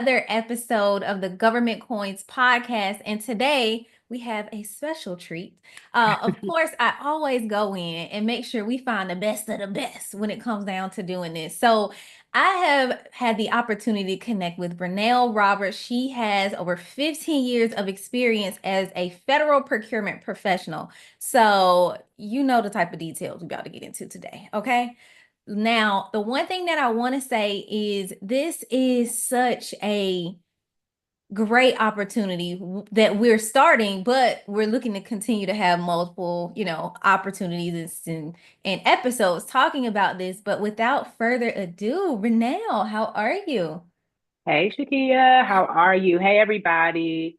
Another episode of the Government Coins podcast. And today we have a special treat. Of course, I always go in and make sure we find the best of the best when it comes down to doing this. So I have had the opportunity to connect with Renell Roberts. She has over 15 years of experience as a federal procurement professional. So you know the type of details we're about to get into today, okay? Now, the one thing that I want to say is this is such a great opportunity that we're starting, but we're looking to continue to have multiple, opportunities and episodes talking about this. But without further ado, Renell, how are you? Hey Shakia, how are you? Hey everybody.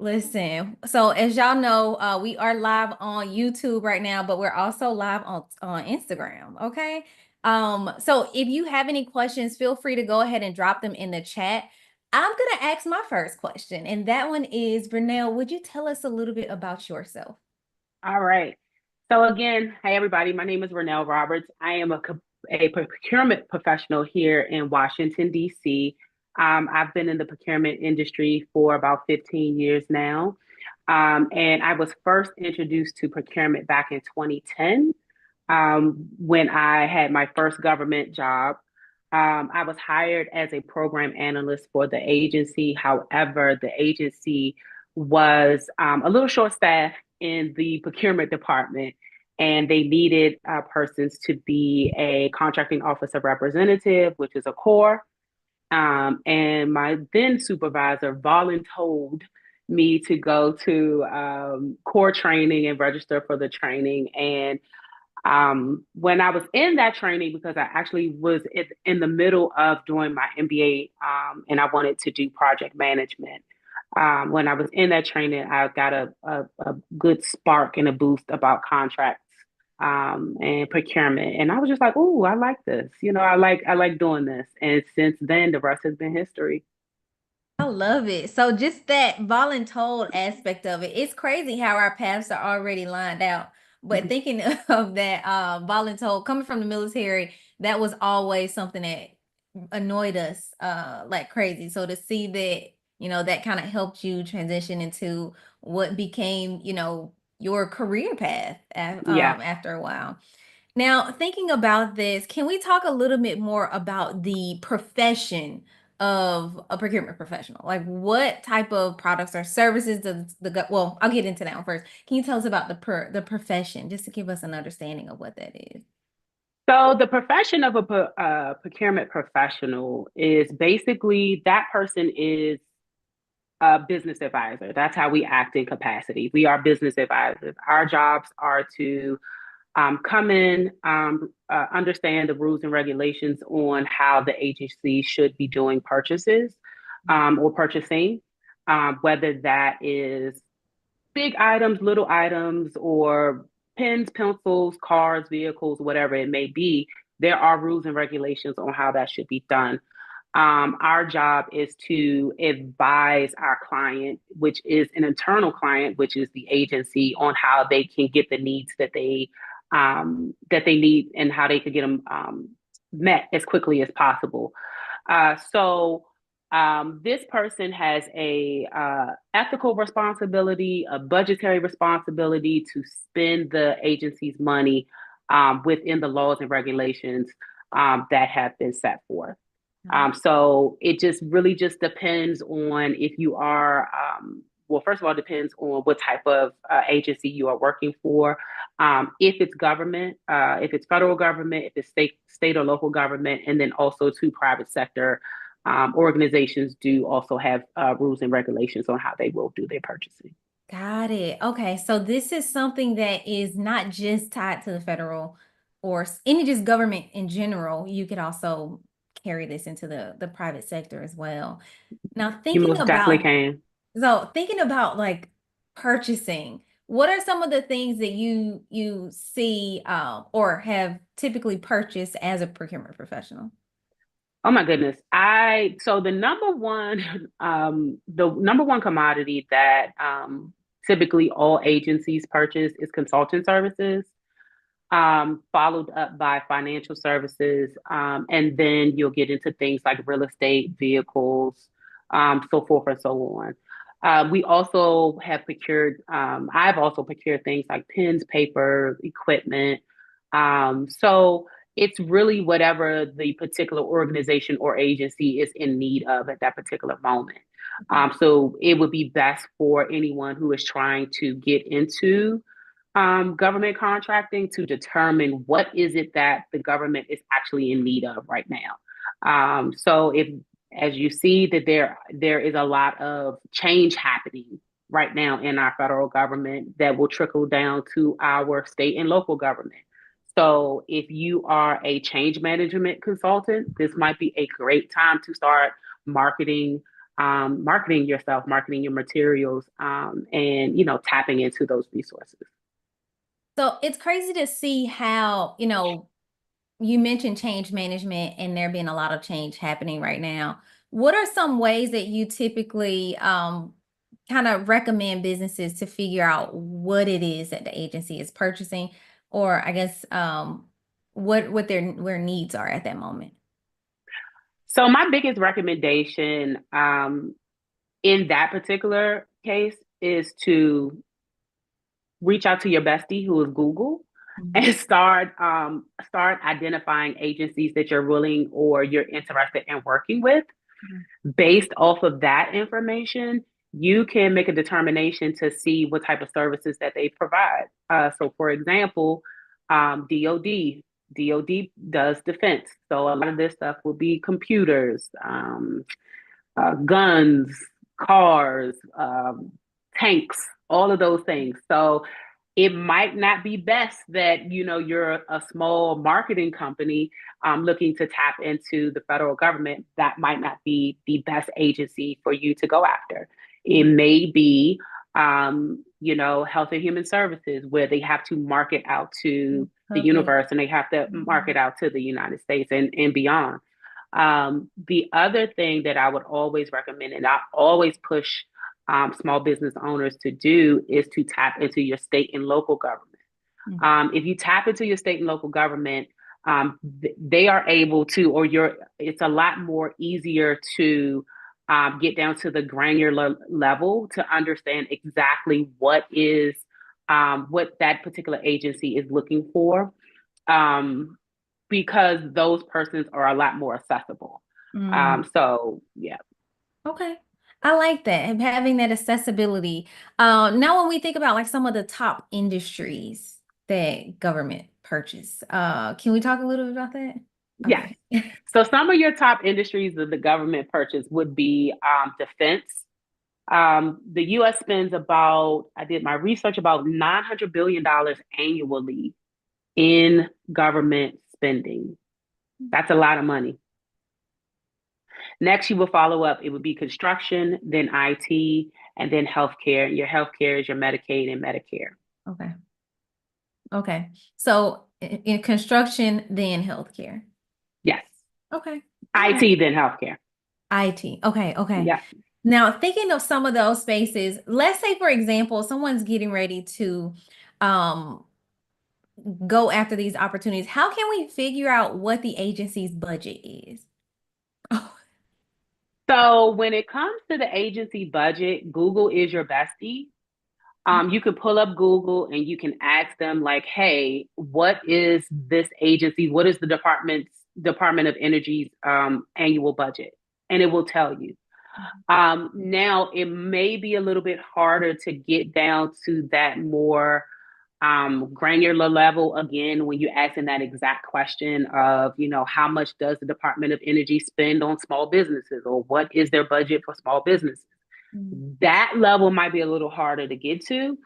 Listen, so as y'all know, we are live on YouTube right now, but we're also live on Instagram. Okay. So if you have any questions, feel free to go ahead and drop them in the chat. I'm gonna ask my first question, and that one is, Vernell, would you tell us a little bit about yourself? All right. So again, hey everybody, my name is Renell Roberts. I am a procurement professional here in Washington, D.C. I've been in the procurement industry for about 15 years now. And I was first introduced to procurement back in 2010 when I had my first government job. I was hired as a program analyst for the agency. However, the agency was a little short staffed in the procurement department, and they needed persons to be a contracting officer representative, which is a core. And my then supervisor voluntold me to go to core training and register for the training. And when I was in that training, because I actually was in the middle of doing my MBA, and I wanted to do project management. When I was in that training, I got a good spark and a boost about contracts and procurement, and I was just like, "Oh, I like this. I like doing this." And since then, the rest has been history. I love it. So just that voluntold aspect of it, it's crazy how our paths are already lined out. But thinking of that voluntold coming from the military, that was always something that annoyed us like crazy. So to see that, that kind of helped you transition into what became, your career path Yeah. after a while. Now, thinking about this, can we talk a little bit more about the profession of a procurement professional? Like what type of products or services does well, I'll get into that one first. Can you tell us about the profession just to give us an understanding of what that is? So the profession of a procurement professional is basically that person is a business advisor. That's how we act in capacity. We are business advisors. Our jobs are to come in, understand the rules and regulations on how the agency should be doing purchases or purchasing, whether that is big items, little items, or pens, pencils, cars, vehicles, whatever it may be. There are rules and regulations on how that should be done. Our job is to advise our client, which is an internal client, which is the agency, on how they can get the needs that they need and how they could get them met as quickly as possible. This person has a ethical responsibility, a budgetary responsibility to spend the agency's money within the laws and regulations that have been set forth. So it just really just depends on if you are, well, first of all, it depends on what type of agency you are working for. If it's government, if it's federal government, if it's state or local government, and then also to private sector organizations do also have rules and regulations on how they will do their purchasing. Got it. Okay, so this is something that is not just tied to the federal or any just government in general. You could also carry this into the private sector as well. Now, You most definitely can. thinking about like purchasing, what are some of the things that you see or have typically purchased as a procurement professional? Oh my goodness. I so the number one commodity that typically all agencies purchase is consulting services. followed up by financial services, and then you'll get into things like real estate, vehicles, so forth and so on. We also have procured, I've also procured things like pens, paper, equipment. So it's really whatever the particular organization or agency is in need of at that particular moment. So it would be best for anyone who is trying to get into government contracting to determine what is it that the government is actually in need of right now. So if, as you see, that there is a lot of change happening right now in our federal government that will trickle down to our state and local government. So if you are a change management consultant, this might be a great time to start marketing, marketing yourself, marketing your materials, and tapping into those resources. So it's crazy to see how, you mentioned change management and there being a lot of change happening right now. What are some ways that you typically kind of recommend businesses to figure out what it is that the agency is purchasing, or I guess what their needs are at that moment? So my biggest recommendation in that particular case is to reach out to your bestie, who is Google, Mhm. and start identifying agencies that you're willing or you're interested in working with. Mhm. Based off of that information, you can make a determination to see what type of services that they provide. So, for example, DoD does defense. So a lot of this stuff will be computers, guns, cars, tanks, all of those things. So it might not be best that you're a small marketing company looking to tap into the federal government. That might not be the best agency for you to go after. It may be health and human services, where they have to market out to the Public. universe and they have to market out to the United States and beyond. The other thing that I would always recommend, and I always push small business owners to do, is to tap into your state and local government. Mhm. If you tap into your state and local government, they are able to, it's a lot more easier to get down to the granular level to understand exactly what that particular agency is looking for. Um, because those persons are a lot more accessible. Mm. So yeah. Okay. I like that, and having that accessibility. Now when we think about like some of the top industries that government purchase, can we talk a little bit about that? Yes. Okay. So some of your top industries that the government purchase would be defense. The U.S. spends I did my research, about $900 billion annually in government spending. That's a lot of money. Next, you will follow up. It would be construction, then IT, and then healthcare. Your healthcare is your Medicaid and Medicare. Okay. Okay. So in construction, then healthcare. Yes. Okay. All right. IT, then healthcare. IT. Okay. Okay. Yeah. Now, thinking of some of those spaces, let's say, for example, someone's getting ready to um, go after these opportunities. How can we figure out what the agency's budget is? Oh. So when it comes to the agency budget, Google is your bestie. You can pull up Google and you can ask them, like, hey, what is this agency? What is the Department of Energy's annual budget? And it will tell you. Now, it may be a little bit harder to get down to that more granular level again when you're asking that exact question of, how much does the Department of Energy spend on small businesses, or what is their budget for small businesses? Mm. That level might be a little harder to get to.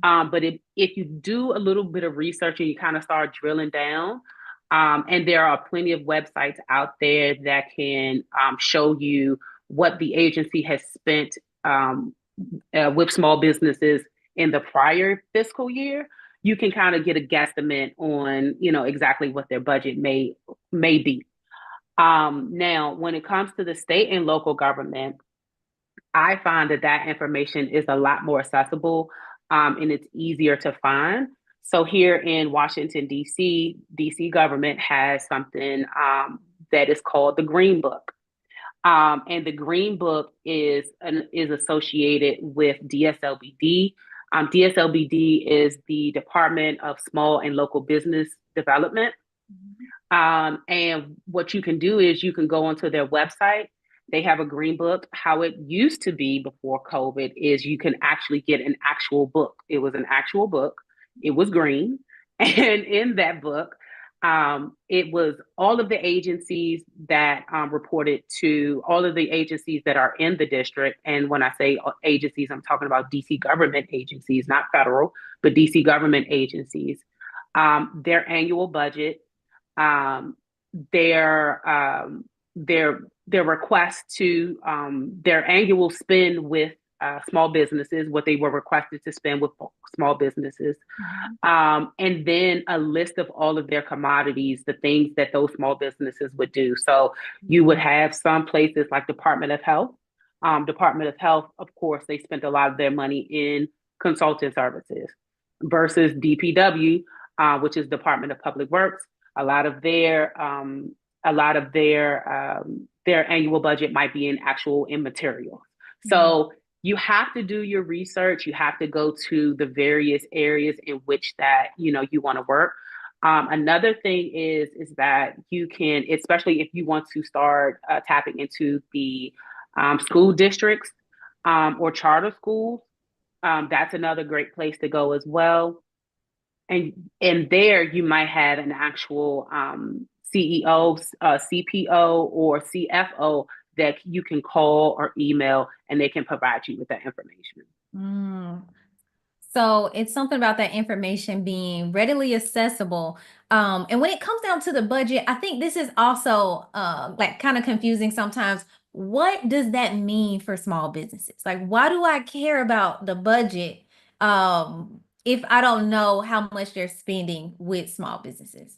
But if you do a little bit of research and you kind of start drilling down, and there are plenty of websites out there that can show you what the agency has spent with small businesses in the prior fiscal year, you can kind of get a guesstimate on, exactly what their budget may be. Now, when it comes to the state and local government, I find that information is a lot more accessible, and it's easier to find. So here in Washington, D.C., D.C. government has something that is called the Green Book. And the Green Book is associated with DSLBD. DSLBD is the Department of Small and Local Business Development. And what you can do is you can go onto their website. They have a green book. How it used to be before COVID is you can actually get an actual book. It was an actual book. It was green. And in that book, it was all of the agencies that reported to all of the agencies that are in the district. And when I say agencies, I'm talking about DC government agencies, not federal, but DC government agencies. Their annual budget, um, their their request to their annual spend with small businesses, what they were requested to spend with small businesses, and then a list of all of their commodities, the things that those small businesses would do. So you would have some places like Department of Health. Department of Health, of course, they spent a lot of their money in consulting services versus DPW, which is Department of Public Works. A lot of their their annual budget might be in materials. So you have to do your research. You have to go to the various areas in which that you want to work. Another thing is that you can, especially if you want to start tapping into the school districts or charter schools. That's another great place to go as well. And there you might have an actual CEO, CPO, or CFO that you can call or email, and they can provide you with that information. Mm. So it's something about that information being readily accessible. And when it comes down to the budget, I think this is also like kind of confusing sometimes. What does that mean for small businesses? Like, why do I care about the budget if I don't know how much they're spending with small businesses?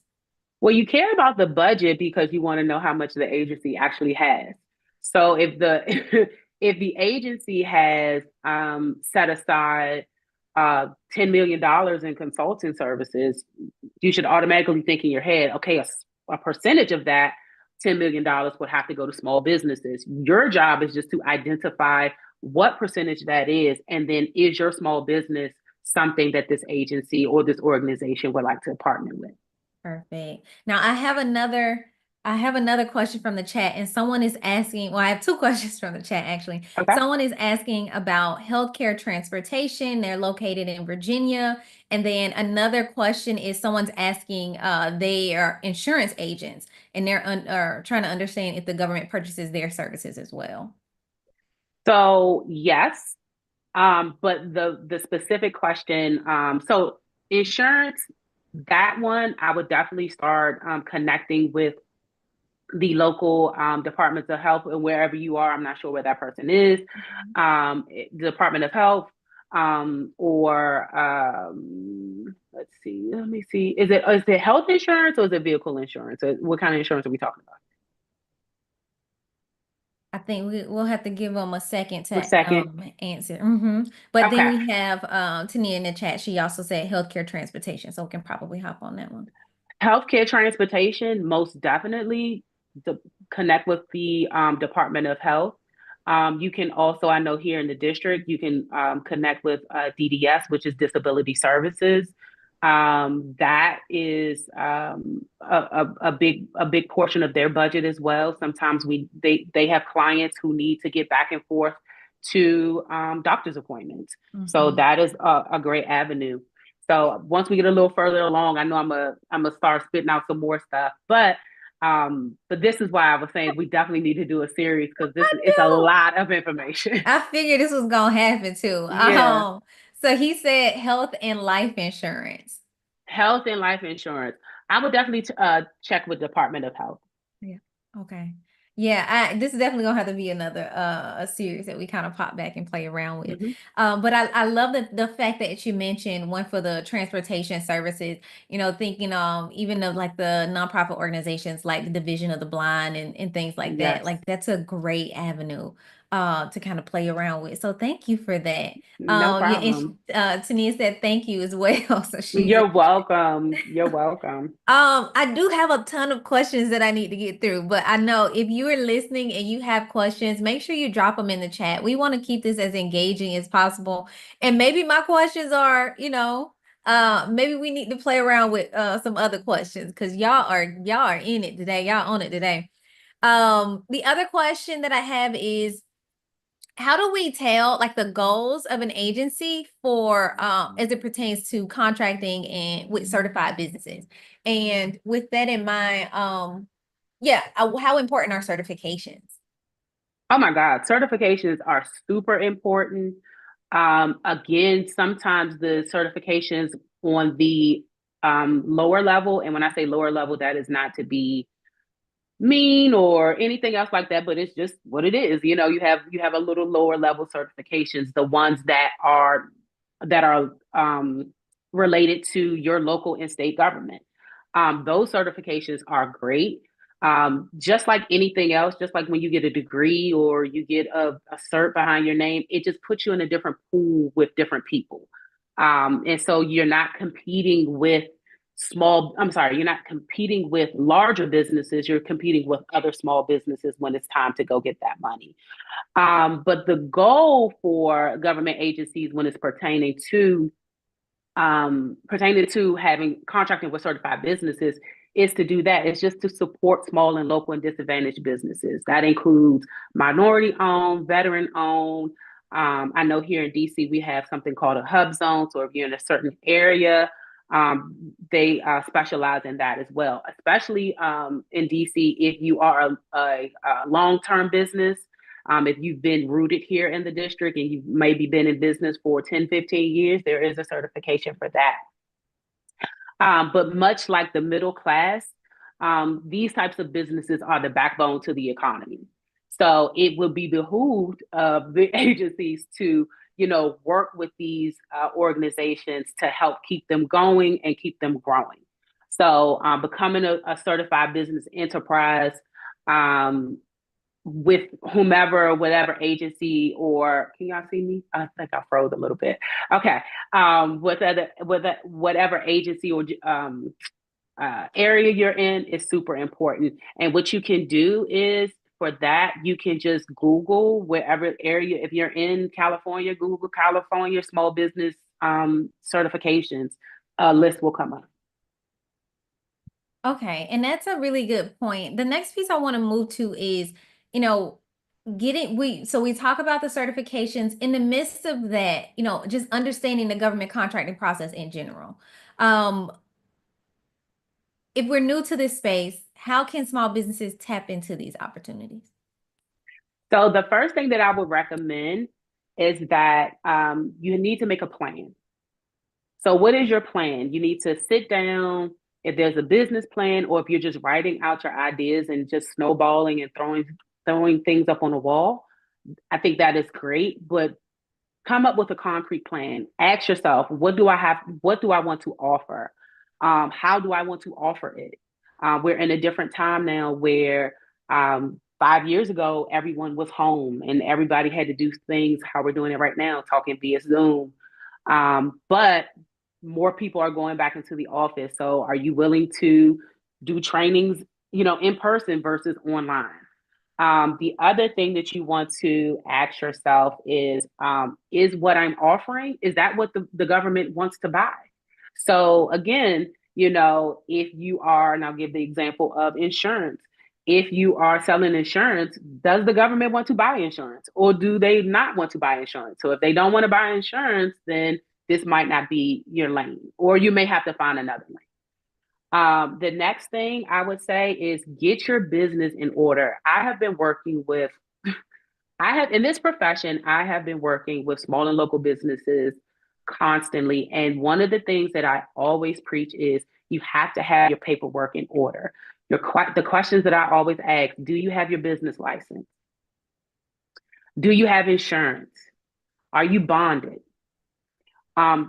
Well, you care about the budget because you want to know how much the agency actually has. So if the if the agency has set aside $10 million in consulting services, you should automatically think in your head, okay, a percentage of that $10 million would have to go to small businesses. Your job is just to identify what percentage that is, and then is your small business something that this agency or this organization would like to partner with. Perfect. Now I have another question from the chat, and someone is asking, well, I have two questions from the chat actually. Okay. Someone is asking about healthcare transportation. They're located in Virginia. And then another question is someone's asking, they are insurance agents and they're are trying to understand if the government purchases their services as well. So yes, but the specific question, so insurance, that one I would definitely start connecting with the local departments of health and wherever you are. I'm not sure where that person is. The Department of Health, or let's see, let me see. Is it health insurance or is it vehicle insurance? Or what kind of insurance are we talking about? I think we'll have to give them a second A to second. answer. But then Okay. we have Tania in the chat. She also said healthcare transportation, so we can probably hop on that one. Healthcare transportation, most definitely connect with the Department of Health. You can also, I know here in the district, you can connect with DDS, which is Disability Services. That is a big portion of their budget as well. Sometimes they have clients who need to get back and forth to doctor's appointments. So that is a great avenue. So once we get a little further along, I know I'm a start spitting out some more stuff, but this is why I was saying we definitely need to do a series because it's a lot of information. I figured this was gonna happen too. Yeah. So he said health and life insurance. Health and life insurance. I would definitely check with Department of Health. Yeah. Okay. Yeah, this is definitely gonna have to be another a series that we kind of pop back and play around with. But I love the fact that you mentioned one for the transportation services, thinking even of like the nonprofit organizations like the Division of the Blind and things like that. Yes. Like that's a great avenue to kind of play around with. So thank you for that. No Yeah, and problem. Tania said thank you as well. So she's You're welcome. You're welcome. I do have a ton of questions that I need to get through, but I know if you are listening and you have questions, make sure you drop them in the chat. We want to keep this as engaging as possible. And maybe my questions are, maybe we need to play around with some other questions because y'all are in it today. Y'all on it today. The other question that I have is how do we tell like the goals of an agency for as it pertains to contracting and with certified businesses? And with that in mind, how important are certifications? Oh my God, certifications are super important. Again, sometimes the certifications on the lower level, and when I say lower level, that is not to be mean or anything else like that, but it's just what it is. You have a little lower level certifications, the ones that are related to your local and state government. Those certifications are great. Just like anything else, just like when you get a degree or you get a cert behind your name, it just puts you in a different pool with different people. And so you're not competing with you're not competing with larger businesses, you're competing with other small businesses when it's time to go get that money. But the goal for government agencies when it's pertaining to having contracting with certified businesses is to do that. It's just to support small and local and disadvantaged businesses. That includes minority owned, veteran owned. I know here in DC we have something called a hub zone. So if you're in a certain area, they specialize in that as well, especially in DC if you are a long-term business. If you've been rooted here in the district and you've maybe been in business for 10, 15 years, there is a certification for that. But much like the middle class, these types of businesses are the backbone to the economy. So it will be behooved of the agencies to, work with these organizations to help keep them going and keep them growing. So becoming a certified business enterprise with whomever, whatever agency, or can y'all see me? I think I froze a little bit. Okay. Whatever agency or area you're in is super important. And what you can do is for that, you can just Google wherever area. If you're in California, Google California small business certifications. A list will come up. Okay, and that's a really good point. The next piece I want to move to is, you know, we talk about the certifications in the midst of that, just understanding the government contracting process in general. Um, if we're new to this space, how can small businesses tap into these opportunities? So the first thing that I would recommend is that you need to make a plan. So what is your plan? You need to sit down. If there's a business plan, or if you're just writing out your ideas and just snowballing and throwing things up on the wall, I think that is great. But come up with a concrete plan. Ask yourself, what do I have? What do I want to offer? How do I want to offer it? We're in a different time now where 5 years ago, everyone was home and everybody had to do things how we're doing it right now, talking via Zoom. But more people are going back into the office. So are you willing to do trainings, in person versus online? The other thing that you want to ask yourself is what I'm offering, is that what the government wants to buy? So again, if you are, and I'll give the example of insurance. If you are selling insurance, does the government want to buy insurance or do they not want to buy insurance? So if they don't want to buy insurance, then this might not be your lane, or you may have to find another lane. The next thing I would say is get your business in order. In this profession, I have been working with small and local businesses constantly. And one of the things that I always preach is you have to have your paperwork in order. The questions that I always ask: do you have your business license? Do you have insurance? Are you bonded?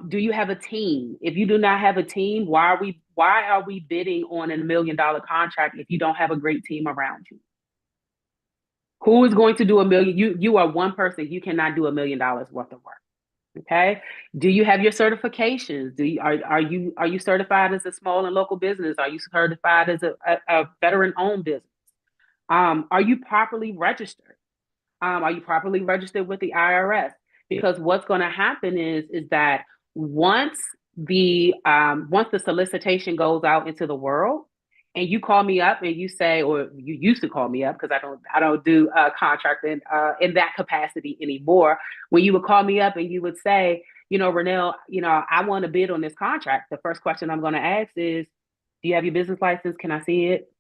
Do you have a team? If you do not have a team, why are we bidding on $1 million contract if you don't have a great team around you? Who is going to do a million? You are one person. You cannot do $1 million worth of work. Okay. Do you have your certifications? Are you certified as a small and local business? Are you certified as a veteran owned business? Are you properly registered? Are you properly registered with the IRS? Because what's going to happen is that once once the solicitation goes out into the world, and you call me up and you say, or you used to call me up because I don't do contracting in that capacity anymore. When you would call me up and you would say, Renell, I want to bid on this contract. The first question I'm going to ask is, do you have your business license? Can I see it?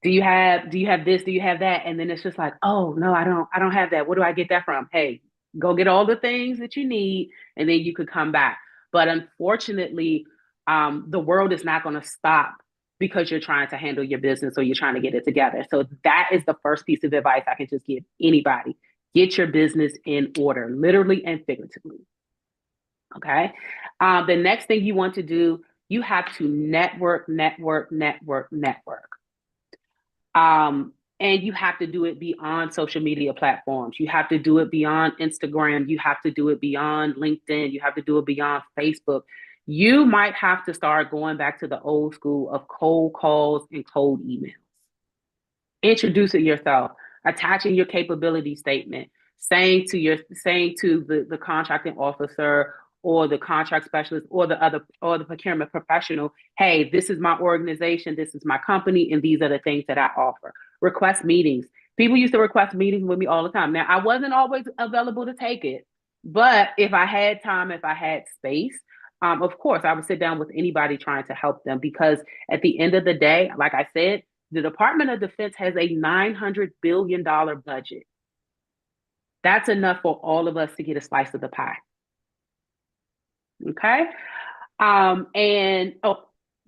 Do you have this? Do you have that? And then it's just like, oh no, I don't have that. Where do I get that from? Hey, go get all the things that you need, and then you could come back. But unfortunately, the world is not going to stop because you're trying to handle your business or you're trying to get it together. So that is the first piece of advice I can just give anybody. Get your business in order, literally and figuratively. Okay. The next thing you want to do, you have to network, network, network, network. And you have to do it beyond social media platforms. You have to do it beyond Instagram. You have to do it beyond LinkedIn. You have to do it beyond Facebook. You might have to start going back to the old school of cold calls and cold emails. Introducing yourself, attaching your capability statement, saying to the contracting officer or the contract specialist or the procurement professional, hey, this is my organization, this is my company, and these are the things that I offer. Request meetings. People used to request meetings with me all the time. Now, I wasn't always available to take it, but if I had time, if I had space, of course, I would sit down with anybody trying to help them, because at the end of the day, like I said, the Department of Defense has a $900 billion budget. That's enough for all of us to get a slice of the pie. Okay. And oh,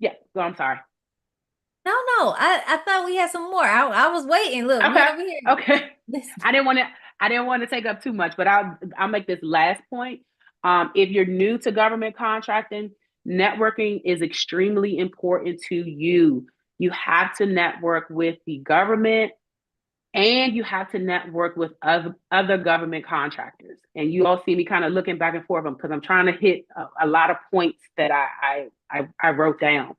yeah, so I'm sorry. No, no, I thought we had some more. I was waiting. Look, we Okay. over here. Okay. This, I didn't want to I didn't want to take up too much, but I'll make this last point. If you're new to government contracting, networking is extremely important to you. You have to network with the government, and you have to network with other government contractors. And you all see me kind of looking back and forth because I'm trying to hit a lot of points that I wrote down.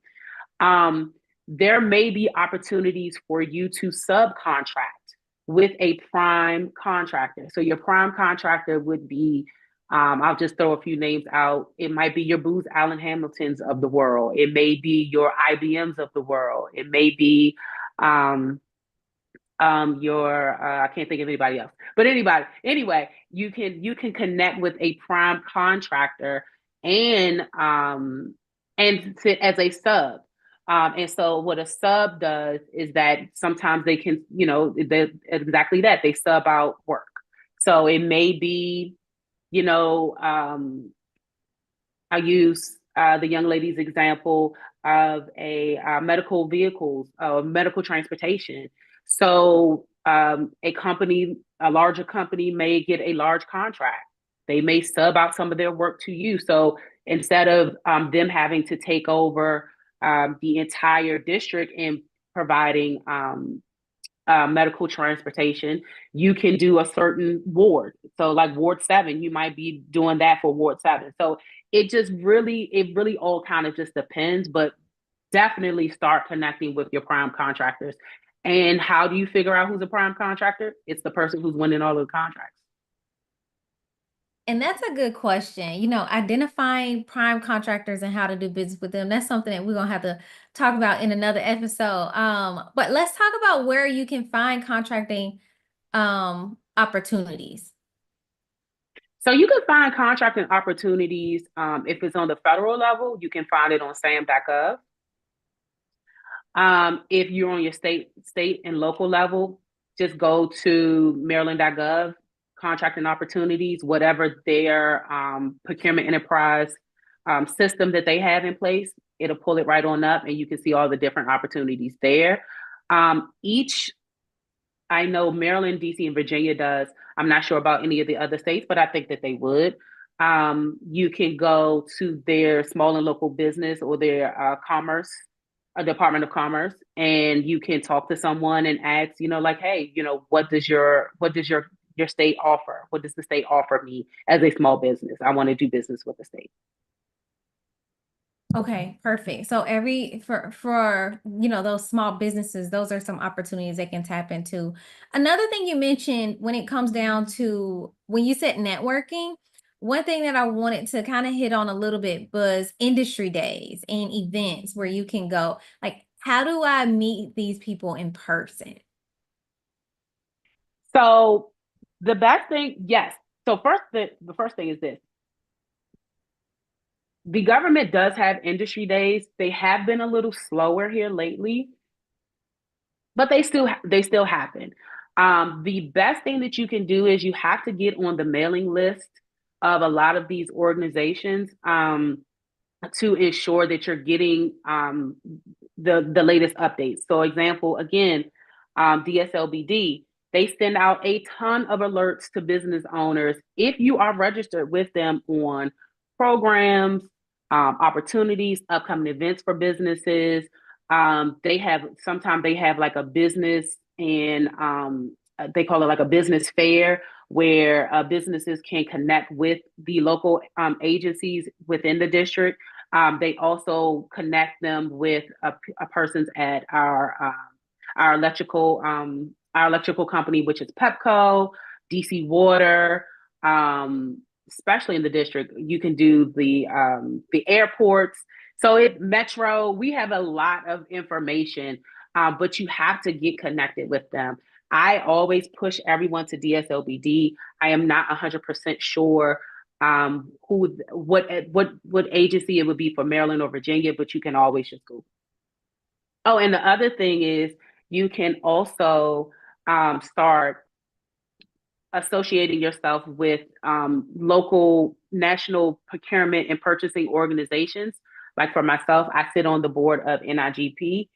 There may be opportunities for you to subcontract with a prime contractor. So your prime contractor would be, I'll just throw a few names out. It might be your Booz Allen Hamiltons of the world. It may be your IBMs of the world. It may be your I can't think of anybody else, but anyway, you can connect with a prime contractor and sit as a sub. And so what a sub does is that sometimes they can, exactly that, they sub out work. So it may be, you know I use the young lady's example of a medical vehicles, medical transportation. So a larger company may get a large contract. They may sub out some of their work to you. So instead of them having to take over the entire district and providing medical transportation, you can do a certain ward. So like Ward 7, you might be doing that for Ward 7. So it really all kind of just depends, but definitely start connecting with your prime contractors. And how do you figure out who's a prime contractor? It's the person who's winning all of the contracts. and that's a good question. Identifying prime contractors and how to do business with them. That's something that we're gonna have to talk about in another episode. But let's talk about where you can find contracting opportunities. So you can find contracting opportunities. If it's on the federal level, you can find it on SAM.gov. If you're on your state and local level, just go to Maryland.gov, contracting opportunities, whatever their procurement enterprise system that they have in place, it'll pull it right on up and you can see all the different opportunities there. Each, I know Maryland, DC, and Virginia does. I'm not sure about any of the other states, but I think that they would. You can go to their small and local business or their commerce a Department of Commerce, and you can talk to someone and ask, like, hey, what does your state offer? What does the state offer me as a small business? I want to do business with the state. Okay, perfect. So every for those small businesses, those are some opportunities they can tap into. Another thing you mentioned when it comes down to when you said networking, one thing that I wanted to kind of hit on a little bit was industry days and events where you can go. Like, how do I meet these people in person? So the best thing, yes. So first, the first thing is this: the government does have industry days. They have been a little slower here lately, but they still happen. The best thing that you can do is you have to get on the mailing list of a lot of these organizations. To ensure that you're getting the latest updates. So, example again, DSLBD, they send out a ton of alerts to business owners if you are registered with them on programs, opportunities, upcoming events for businesses. They have like a business and they call it like a business fair where businesses can connect with the local agencies within the district. They also connect them with a persons at our electrical company, which is Pepco, DC Water, especially in the district. You can do the airports. So Metro, we have a lot of information, but you have to get connected with them. I always push everyone to DSLBD. I am not 100% sure what agency it would be for Maryland or Virginia, but you can always just Google. Oh, and the other thing is you can also start associating yourself with local national procurement and purchasing organizations. Like for myself, I sit on the board of NIGP,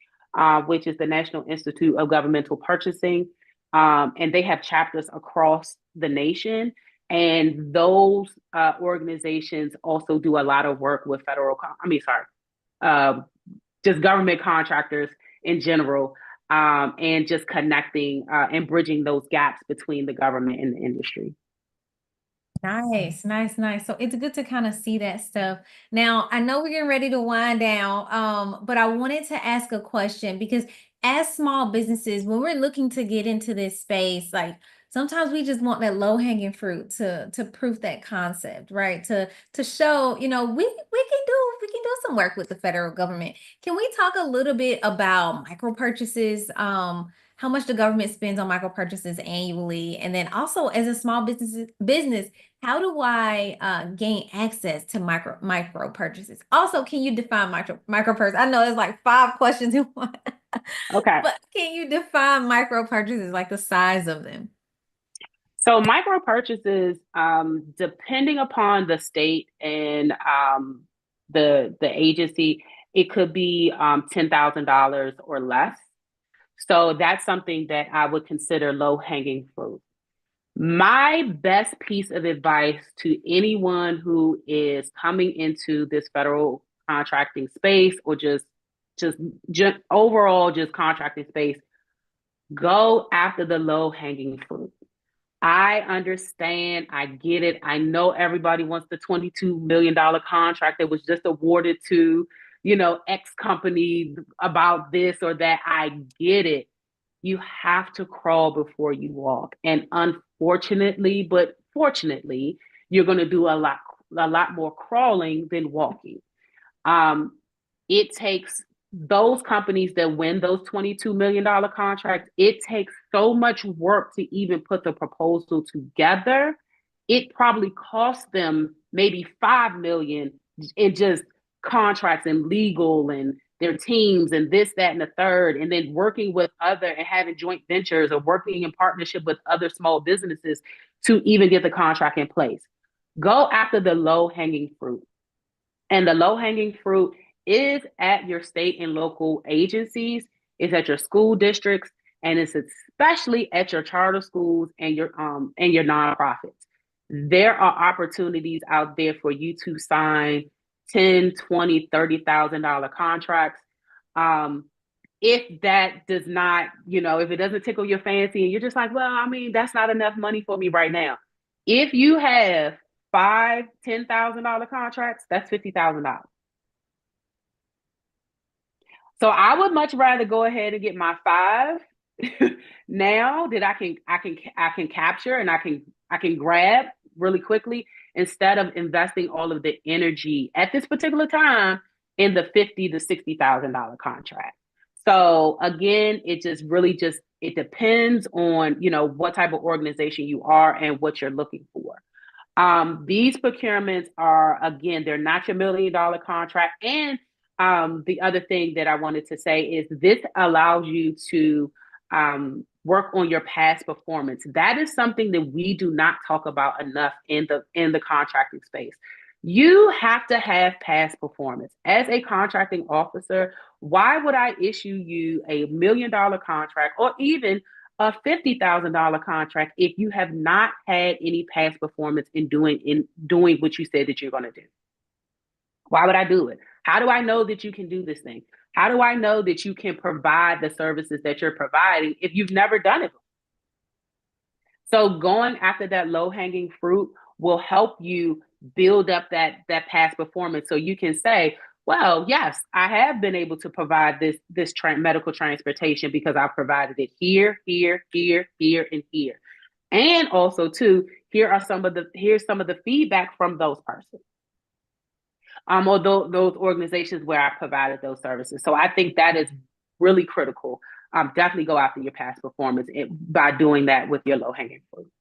which is the National Institute of Governmental Purchasing, and they have chapters across the nation. And those organizations also do a lot of work with uh, just government contractors in general, and just connecting and bridging those gaps between the government and the industry. Nice, nice, nice. So it's good to kind of see that stuff. Now, I know we're getting ready to wind down, but I wanted to ask a question because as small businesses, when we're looking to get into this space, like sometimes we just want that low-hanging fruit to prove that concept, right? To show, we can do some work with the federal government. Can we talk a little bit about micro purchases? How much the government spends on micro purchases annually, and then also as a small business, how do I gain access to micro purchases? Also, can you define micro purchase? I know there's like five questions in one, Okay. but can you define micro purchases, like the size of them? So micro purchases, depending upon the state and the agency, it could be $10,000 or less. So that's something that I would consider low hanging fruit. My best piece of advice to anyone who is coming into this federal contracting space or just, just overall just contracting space, go after the low hanging fruit. I understand. I get it. I know everybody wants the $22 million contract that was just awarded to, X company about this or that. I get it. You have to crawl before you walk. And unfortunately, but fortunately, you're going to do a lot more crawling than walking. Um, it takes those companies that win those $22 million contracts, it takes so much work to even put the proposal together. It probably costs them maybe 5 million in just contracts and legal and their teams and this, that, and the third, and then working with other and having joint ventures or working in partnership with other small businesses to even get the contract in place. Go after the low hanging fruit. And the low hanging fruit is at your state and local agencies, it's at your school districts, and it's especially at your charter schools and your nonprofits. There are opportunities out there for you to sign 10, 20, $30,000 contracts. If that does not, if it doesn't tickle your fancy and you're just like, well, I mean, that's not enough money for me right now. If you have five, $10,000 contracts, that's $50,000. So I would much rather go ahead and get my five now that I can capture and I can grab really quickly instead of investing all of the energy at this particular time in the $50,000 to $60,000 contract. So again, it depends on what type of organization you are and what you're looking for. These procurements are, again, they're not your $1 million contract. And the other thing that I wanted to say is this allows you to work on your past performance. That is something that we do not talk about enough in the contracting space. You have to have past performance. As a contracting officer, why would I issue you a $1 million contract or even a $50,000 contract if you have not had any past performance in doing what you said that you're going to do? Why would I do it? How do I know that you can do this thing? How do I know that you can provide the services that you're providing if you've never done it? So going after that low hanging fruit will help you build up that past performance so you can say, well, yes, I have been able to provide this medical transportation because I've provided it here, here, here, here, and here. And also too, here's some of the feedback from those persons. Or those organizations where I provided those services. So I think that is really critical. Definitely go after your past performance by doing that with your low hanging fruit.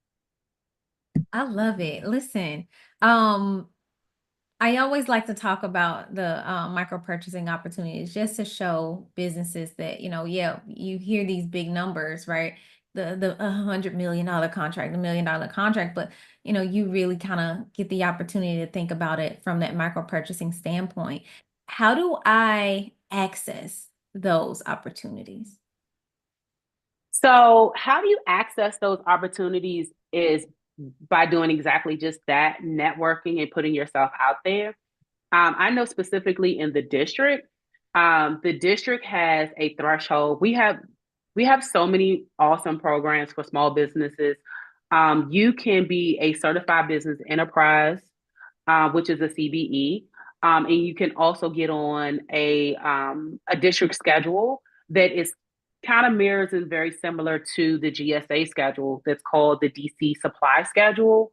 I love it. Listen, um, I always like to talk about the micro purchasing opportunities just to show businesses that, yeah, you hear these big numbers, right? The $100 million contract, $1 million contract, but you really kind of get the opportunity to think about it from that micro purchasing standpoint. How do I access those opportunities? So, how do you access those opportunities is by doing exactly just that, networking and putting yourself out there. I know specifically in the district has a threshold. We have so many awesome programs for small businesses. You can be a certified business enterprise, which is a CBE, and you can also get on a district schedule that is kind of mirrors and very similar to the GSA schedule that's called the DC supply schedule.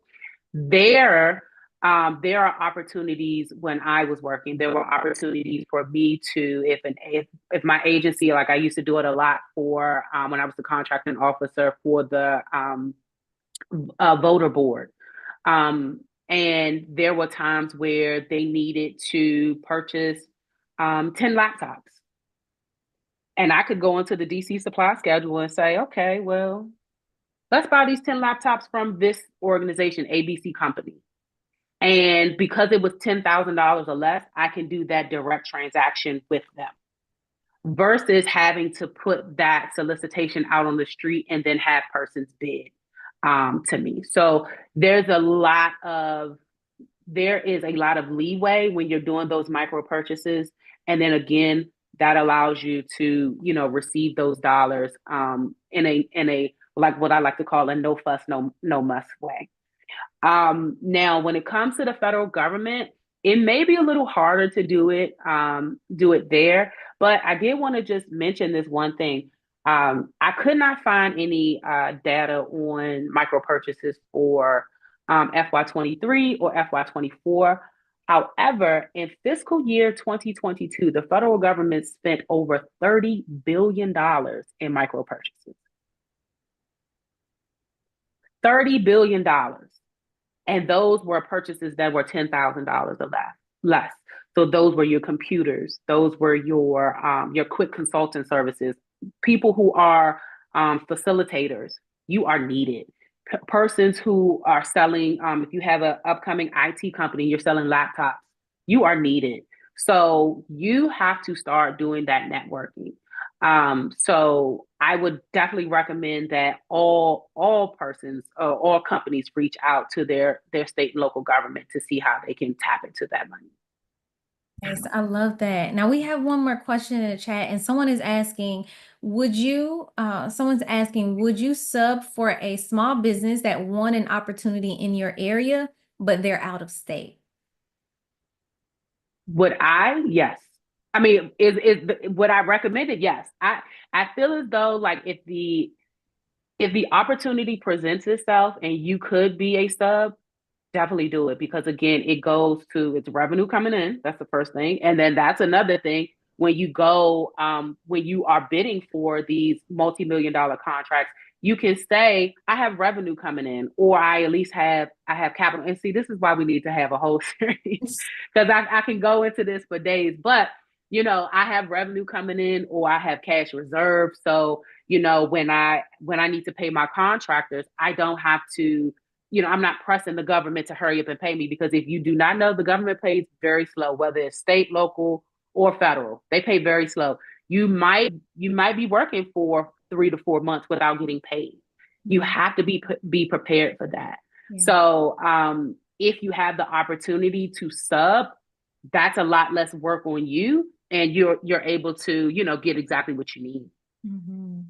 There, there are opportunities when I was working. There were opportunities for me to, if my agency, like I used to do it a lot for when I was the contracting officer for the voter board. And there were times where they needed to purchase 10 laptops. And I could go into the DC supply schedule and say, okay, well, let's buy these 10 laptops from this organization, ABC company. And because it was $10,000 or less, I can do that direct transaction with them versus having to put that solicitation out on the street and then have persons bid to me. So there is a lot of leeway when you're doing those micro purchases. And then again, that allows you to, receive those dollars in a like what I like to call a no fuss, no muss way. Now, when it comes to the federal government, it may be a little harder to do it there. But I did want to just mention this one thing. I could not find any data on micro purchases for FY23 or FY24. However, in fiscal year 2022, the federal government spent over $30 billion in micro purchases. $30 billion. And those were purchases that were $10,000 or less. So those were your computers. Those were your quick consulting services. People who are facilitators, you are needed. Persons who are selling, if you have an upcoming IT company, you're selling laptops, you are needed. So you have to start doing that networking. So I would definitely recommend that all persons, all companies reach out to their state and local government to see how they can tap into that money. Nice. I love that. Now we have one more question in the chat, and someone is asking, someone's asking, would you sub for a small business that won an opportunity in your area, but they're out of state? Would I? Yes. I mean, would I recommend it? Yes. I feel as though like if the opportunity presents itself and you could be a sub, definitely do it because again, it goes to its revenue coming in. That's the first thing. And then that's another thing when you go when you are bidding for these multi-million dollar contracts, you can say, I have revenue coming in, or I at least I have capital. And see, this is why we need to have a whole series. Because I can go into this for days, but I have revenue coming in or I have cash reserve. So, when I need to pay my contractors, I don't have to I'm not pressing the government to hurry up and pay me because if you do not know, the government pays very slow, whether it's state, local, or federal. They pay very slow. You might be working for 3 to 4 months without getting paid. You have to be prepared for that. Yeah. So if you have the opportunity to sub, that's a lot less work on you, and you're able to get exactly what you need. Mm-hmm.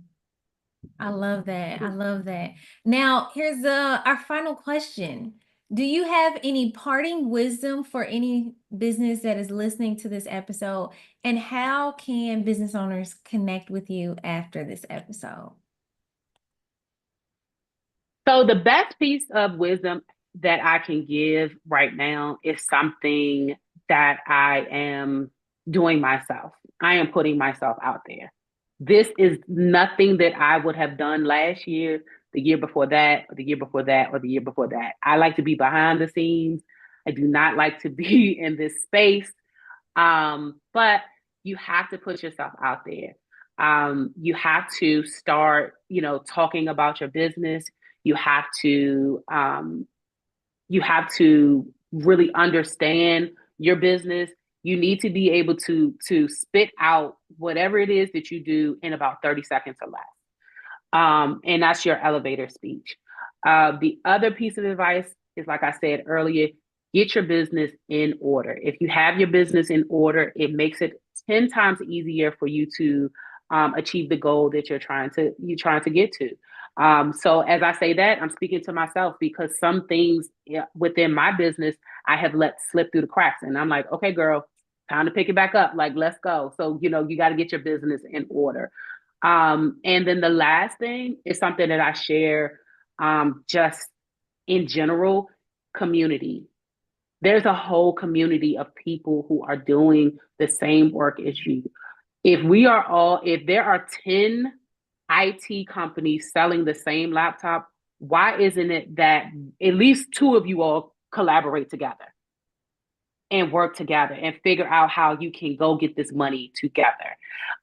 I love that. I love that. Now, here's our final question. Do you have any parting wisdom for any business that is listening to this episode? And how can business owners connect with you after this episode? So the best piece of wisdom that I can give right now is something that I am doing myself. I am putting myself out there. This is nothing that I would have done last year, the year before that, or the year before that, or the year before that. I like to be behind the scenes. I do not like to be in this space. But you have to put yourself out there. You have to start, talking about your business. You have to really understand your business. You need to be able to spit out whatever it is that you do in about 30 seconds or less. And that's your elevator speech. The other piece of advice is, like I said earlier, get your business in order. If you have your business in order, it makes it 10 times easier for you to achieve the goal that you're trying to get to. So as I say that, I'm speaking to myself because some things within my business I have let slip through the cracks, and I'm like, okay, girl, time to pick it back up. Like, let's go. So you got to get your business in order. And then the last thing is something that I share just in general, community. There's a whole community of people who are doing the same work as you. If there are 10 IT companies selling the same laptop, why isn't it that at least two of you all collaborate together and work together and figure out how you can go get this money together?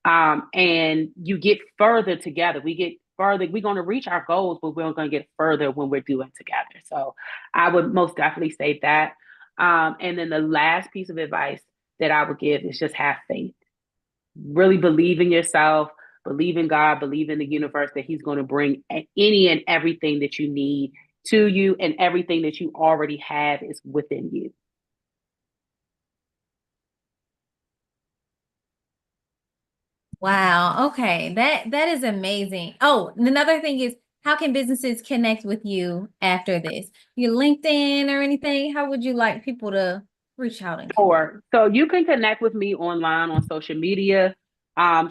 And you get further together. We get further. We're going to reach our goals, but we're going to get further when we're doing together. So I would most definitely say that. And then the last piece of advice that I would give is just have faith. Really believe in yourself, believe in God, believe in the universe that He's going to bring any and everything that you need to you, and everything that you already have is within you. Wow. Okay. That is amazing. Oh, another thing is, how can businesses connect with you after this? Your LinkedIn or anything? How would you like people to reach out and connect? Sure. So you can connect with me online on social media. I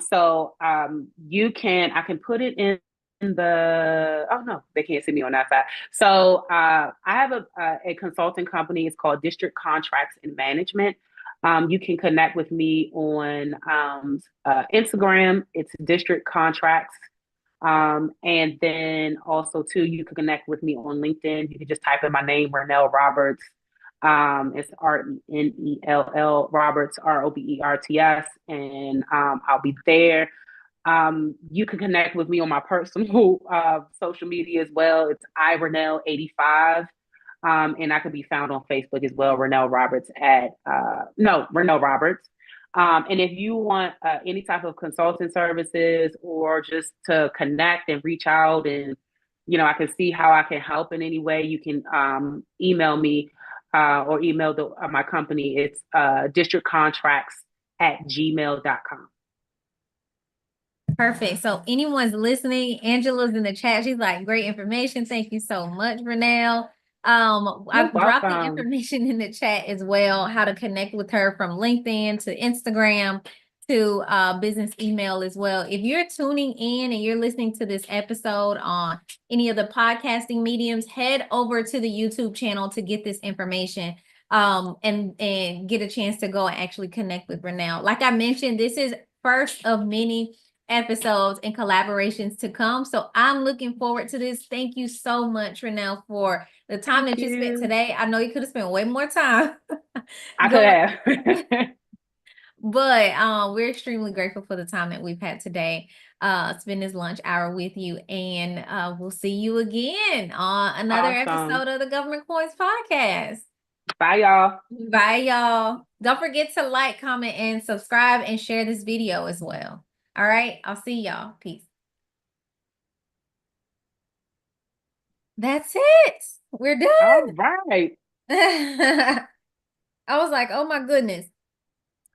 can put it in oh no, they can't see me on that side. So I have a consulting company. It's called District Contracts and Management. You can connect with me on Instagram. It's District Contracts. And then also too, you can connect with me on LinkedIn. You can just type in my name, Renell Roberts. It's Renell Roberts, Roberts, and I'll be there. You can connect with me on my personal social media as well. It's iRenell85. And I can be found on Facebook as well, Renell Roberts Renell Roberts. And if you want any type of consulting services or just to connect and reach out and, I can see how I can help in any way, you can email me or email my company. It's districtcontracts@gmail.com. Perfect. So anyone's listening, Angela's in the chat. She's like, great information. Thank you so much, Renell. You're I've dropped the welcome. information in the chat as well, how to connect with her from LinkedIn to Instagram to business email as well. If you're tuning in and you're listening to this episode on any of the podcasting mediums, head over to the YouTube channel to get this information and get a chance to go and actually connect with Renell. Like I mentioned, this is first of many episodes and collaborations to come. So I'm looking forward to this. Thank you so much, Renell, for the time Thank that you spent you. today. I know you could have spent way more time I could going, have. but we're extremely grateful for the time that we've had today. Spend this lunch hour with you, and we'll see you again on another Awesome. episode of the Government Coins Podcast. Bye, y'all. Bye, y'all. Don't forget to like, comment, and subscribe and share this video as well. All right, I'll see y'all. Peace. That's it. We're All done. right. I was like, oh my goodness.